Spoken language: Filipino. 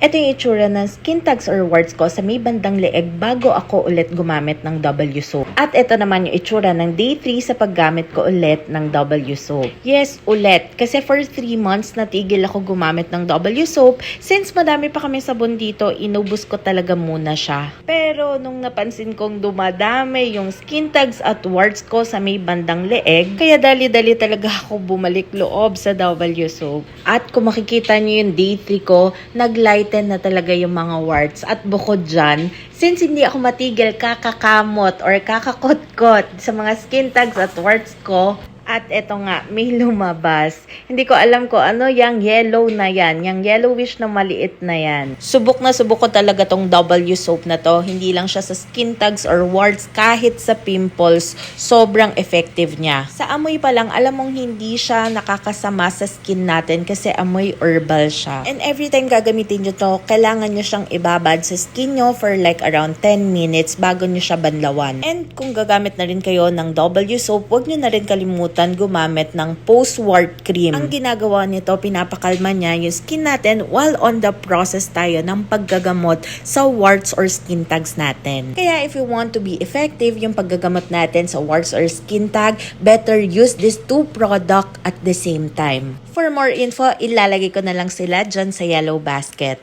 Ito yung itsura ng skin tags or warts ko sa may bandang leeg bago ako ulit gumamit ng W soap. At ito naman yung itsura ng day 3 sa paggamit ko ulit ng W soap. Yes, ulit. Kasi for 3 months natigil ako gumamit ng W soap. Since madami pa kami sabon dito, inubos ko talaga muna siya. Pero nung napansin kong dumadami yung skin tags at warts ko sa may bandang leeg, kaya dali-dali talaga ako bumalik loob sa W soap. At kung makikita nyo yung day 3 ko, naglighten na talaga yung mga warts. At bukod dyan, since hindi ako matigil kakakamot or kakakot-kot sa mga skin tags at warts ko, at eto nga, may lumabas. Hindi ko alam ko ano yung yellow na yan. Yung yellowish na maliit na yan. Subok na subok ko talaga tong W soap na to. Hindi lang siya sa skin tags or warts, kahit sa pimples, sobrang effective niya. Sa amoy pa lang, alam mong hindi siya nakakasama sa skin natin kasi amoy herbal siya. And every time gagamitin nyo to, kailangan nyo siyang ibabad sa skin nyo for like around 10 minutes bago nyo siya banlawan. And kung gagamit na rin kayo ng W soap, huwag nyo na rin kalimutan gumamit ng post-wart cream. Ang ginagawa nito, pinapakalma niya yung skin natin while on the process tayo ng paggagamot sa warts or skin tags natin. Kaya if you want to be effective yung paggagamot natin sa warts or skin tag, better use these two product at the same time. For more info, ilalagay ko na lang sila dyan sa yellow basket.